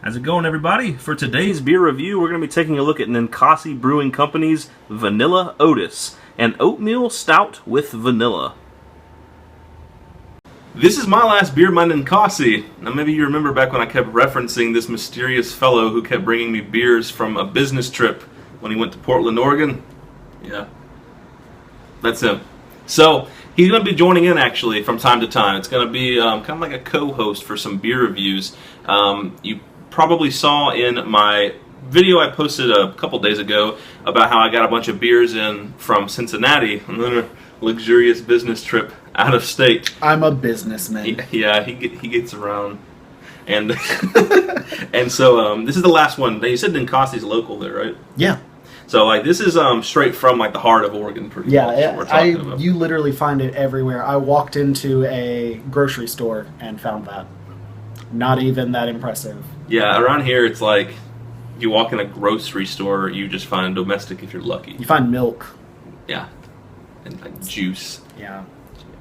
How's it going, everybody? For today's beer review, we're going to be taking a look at Ninkasi Brewing Company's Vanilla Oatis, an oatmeal stout with vanilla. This is my last beer by Ninkasi. Now, maybe you remember back when I kept referencing this mysterious fellow who kept bringing me beers from a business trip when he went to Portland, Oregon. Yeah, that's him. So, he's going to be joining in, actually, from time to time. It's going to be kind of like a co-host for some beer reviews. You probably saw in my video I posted a couple days ago about how I got a bunch of beers in from Cincinnati on a luxurious business trip out of state. I'm a businessman. Yeah, he gets around. And and so this is the last one. You said Ninkasi's local there, right? Yeah. So like this is straight from like the heart of Oregon, pretty much. Yeah, you literally find it everywhere. I walked into a grocery store and found that. Not even that impressive. Yeah, around here it's like you walk in a grocery store, you just find domestic if you're lucky. You find milk. Yeah, and like juice. Yeah.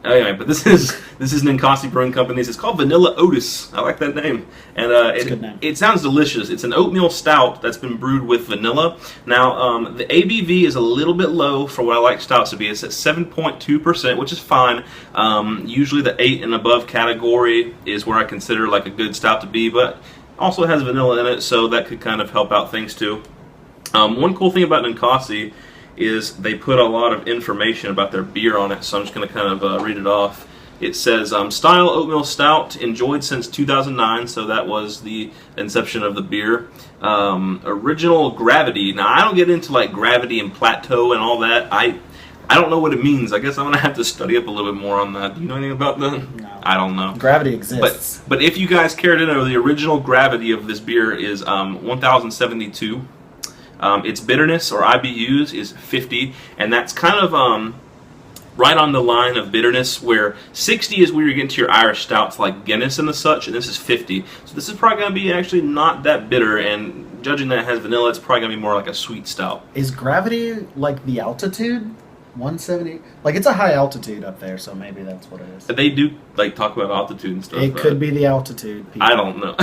Anyway, but this is Ninkasi Brewing Company's. It's called Vanilla Oatis. I like that name, and it's a good name. It sounds delicious. It's an oatmeal stout that's been brewed with vanilla. Now, the ABV is a little bit low for what I like stouts to be. It's at 7.2%, which is fine. Usually, the 8 and above category is where I consider like a good stout to be, but also has vanilla in it, so that could kind of help out things too. One cool thing about Ninkasi is they put a lot of information about their beer on it, so I'm just going to kind of read it off. It says, style oatmeal stout, enjoyed since 2009, so that was the inception of the beer. Original gravity. Now, I don't get into like gravity and plateau and all that. I don't know what it means. I guess I'm going to have to study up a little bit more on that. Do you know anything about that? No. I don't know. Gravity exists. But if you guys care to know, the original gravity of this beer is 1,072. Its bitterness, or IBUs, is 50, and that's kind of right on the line of bitterness, where 60 is where you get into your Irish stouts like Guinness and the such, and this is 50. So this is probably going to be actually not that bitter, and judging that it has vanilla, it's probably going to be more like a sweet stout. Is gravity like the altitude? 170? Like, it's a high altitude up there, so maybe that's what it is. They do like talk about altitude and stuff. It could be the altitude. People. I don't know.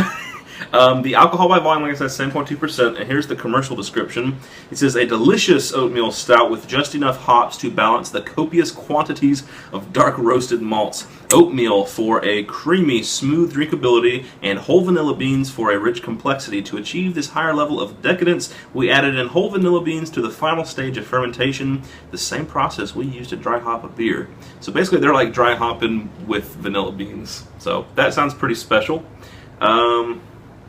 The alcohol by volume, like I said, 7.2%, and here's the commercial description. It says, a delicious oatmeal stout with just enough hops to balance the copious quantities of dark roasted malts. Oatmeal for a creamy, smooth drinkability, and whole vanilla beans for a rich complexity. To achieve this higher level of decadence, we added in whole vanilla beans to the final stage of fermentation, the same process we use to dry hop a beer. So basically, they're like dry hopping with vanilla beans. So that sounds pretty special.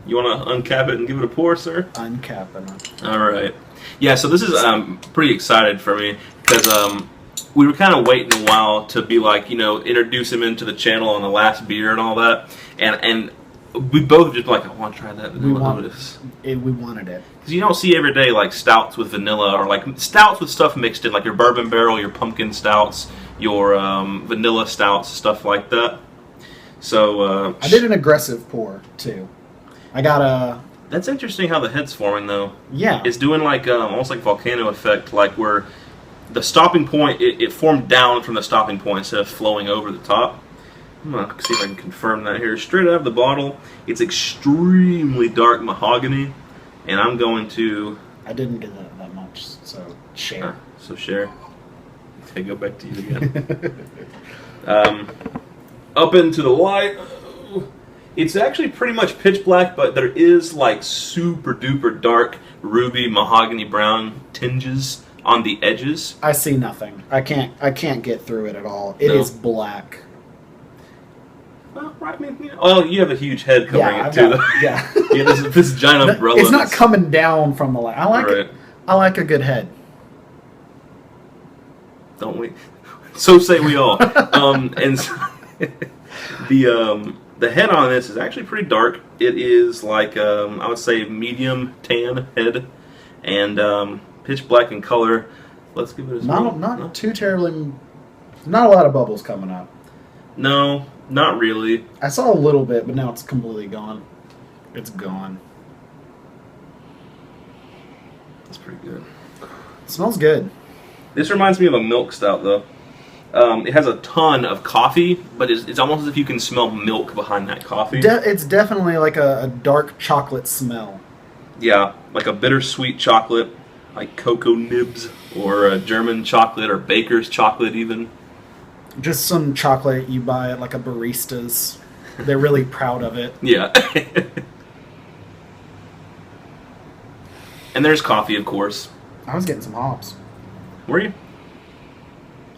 You want to uncap it and give it a pour, sir? Uncapping it. All right. Yeah, so this is pretty excited for me because we were kind of waiting a while to be like, introduce him into the channel on the last beer and all that. And we both just like, I want to try that vanilla Oatis. We wanted it. Because you don't see every day like stouts with vanilla or like stouts with stuff mixed in, like your bourbon barrel, your pumpkin stouts, your vanilla stouts, stuff like that. So I did an aggressive pour, too. I got a... That's interesting how the head's forming, though. Yeah. It's doing like almost like volcano effect, like where the stopping point, it formed down from the stopping point instead of flowing over the top. I'm going to see if I can confirm that here. Straight out of the bottle, it's extremely dark mahogany, and I'm going to... I didn't get that much, so share. So share. Okay, go back to you again. Up into the light... It's actually pretty much pitch black, but there is like super duper dark ruby mahogany brown tinges on the edges. I see nothing. I can't get through it at all. It is black. Well, right. I mean, you have a huge head covering it too. Yeah. Yeah. This giant umbrella. It's not coming down from the light. I like it. I like a good head. Don't we? So say we all. And so the head on this is actually pretty dark. It is like, I would say, medium tan head and pitch black in color. Let's give it a not too terribly, not a lot of bubbles coming up. No, not really. I saw a little bit, but now it's completely gone. It's gone. That's pretty good. It smells good. This reminds me of a milk stout, though. It has a ton of coffee, but it's almost as if you can smell milk behind that coffee. It's definitely like a dark chocolate smell. Yeah, like a bittersweet chocolate, like cocoa nibs, or a German chocolate, or baker's chocolate even. Just some chocolate you buy at like a barista's. They're really proud of it. Yeah. And there's coffee, of course. I was getting some hops. Were you?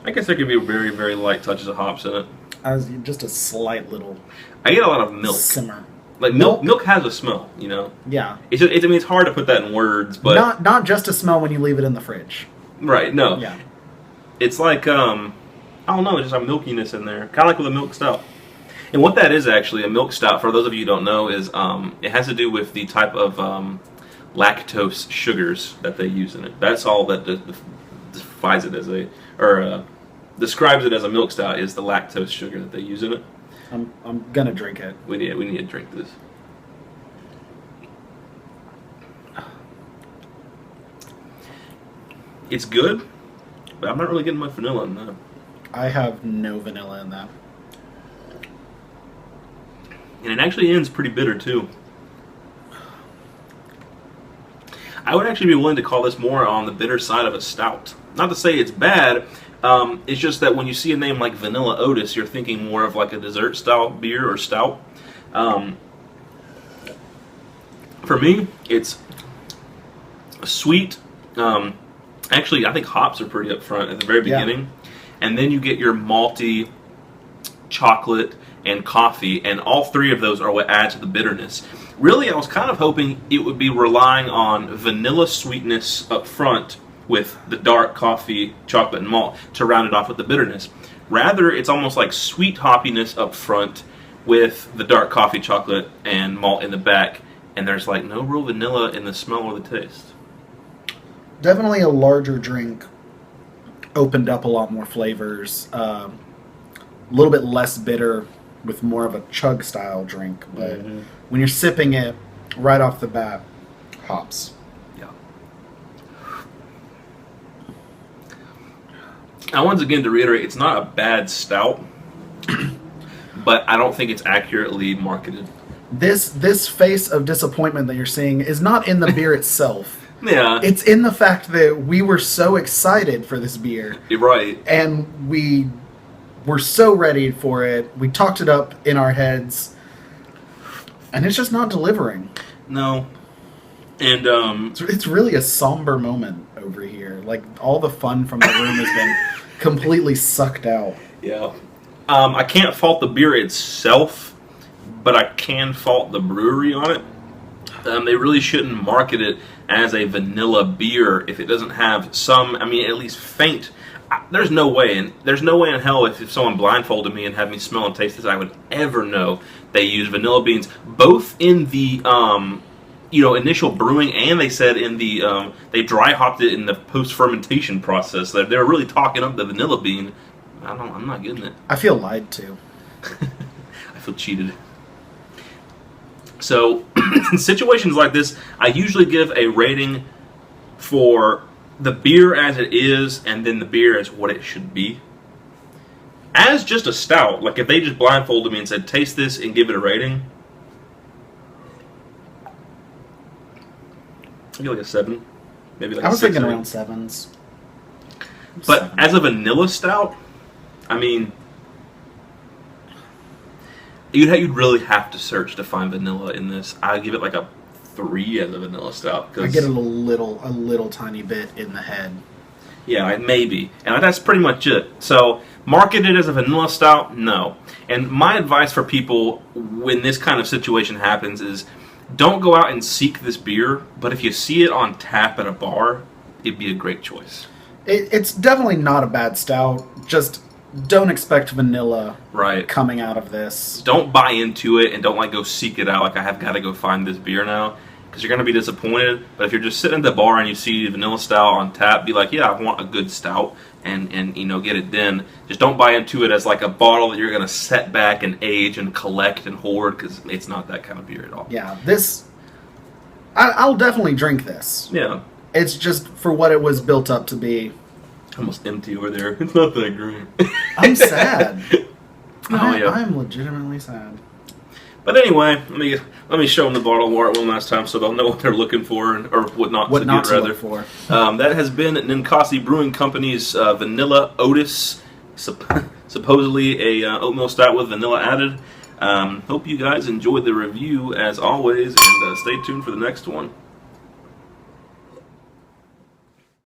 I guess there could be very, very light touches of hops in it. I was just a slight little. I get a lot of milk. Simmer. Like milk has a smell, you know. Yeah. It's just, I mean, it's hard to put that in words, but not just a smell when you leave it in the fridge. Right? No. Yeah. It's like I don't know, it's just a milkiness in there, kind of like with a milk stout. And what that is actually, a milk stout, for those of you who don't know, is it has to do with the type of lactose sugars that they use in it. That's all that defines it as describes it as a milk stout, is the lactose sugar that they use in it. I'm gonna drink it. We need to drink this. It's good, but I'm not really getting much vanilla in that. I have no vanilla in that. And it actually ends pretty bitter too. I would actually be willing to call this more on the bitter side of a stout. Not to say it's bad, it's just that when you see a name like Vanilla Oatis, you're thinking more of like a dessert style beer or stout. For me, it's sweet. Actually, I think hops are pretty up front at the very beginning. And then you get your malty chocolate and coffee, and all three of those are what add to the bitterness. Really, I was kind of hoping it would be relying on vanilla sweetness up front with the dark coffee, chocolate, and malt to round it off with the bitterness. Rather, it's almost like sweet hoppiness up front with the dark coffee, chocolate, and malt in the back, and there's like no real vanilla in the smell or the taste. Definitely a larger drink. Opened up a lot more flavors. A little bit less bitter with more of a chug style drink. But when you're sipping it right off the bat, hops. Yeah. Now, once again, to reiterate, it's not a bad stout, but I don't think it's accurately marketed. This face of disappointment that you're seeing is not in the beer itself. Yeah. It's in the fact that we were so excited for this beer. You're right. And we were so ready for it. We talked it up in our heads. And it's just not delivering. No. And it's really a somber moment over here. Like, all the fun from the room has been completely sucked out. Yeah. I can't fault the beer itself, but I can fault the brewery on it. They really shouldn't market it as a vanilla beer if it doesn't have some, I mean, at least faint. There's no way in hell if someone blindfolded me and had me smell and taste this, I would ever know they use vanilla beans, both in the initial brewing, and they said in the they dry hopped it in the post fermentation process. They were really talking up the vanilla bean. I'm not getting it. I feel lied to. I feel cheated. So, in situations like this, I usually give a rating for the beer as it is, and then the beer as what it should be. As just a stout, like if they just blindfolded me and said, taste this and give it a rating, I feel like a 7. Maybe like I was a 6 thinking or around 7s. But 7. as a vanilla stout, I mean, you'd really have to search to find vanilla in this. I'd give it like a 3 as a vanilla stout. I get it a little tiny bit in the head. Yeah, maybe. And that's pretty much it. So, market it as a vanilla stout? No. And my advice for people when this kind of situation happens is don't go out and seek this beer, but if you see it on tap at a bar, it'd be a great choice. It's definitely not a bad stout. Just don't expect vanilla coming out of this. Don't buy into it and don't go seek it out like I have got to go find this beer now, because you're going to be disappointed. But if you're just sitting at the bar and you see vanilla stout on tap, be like, yeah, I want a good stout, and get it then. Just don't buy into it as like a bottle that you're going to set back and age and collect and hoard, because it's not that kind of beer at all. Yeah, I'll definitely drink this. Yeah. It's just for what it was built up to be. Almost empty over there. It's not that great. I'm sad. Yeah. I'm legitimately sad. But anyway, let me show them the bottle of art one last time so they'll know what they're looking for or what not What to not get, to rather. look for. That has been Ninkasi Brewing Company's Vanilla Oatis, supposedly a oatmeal stout with vanilla added. Hope you guys enjoyed the review as always, and stay tuned for the next one.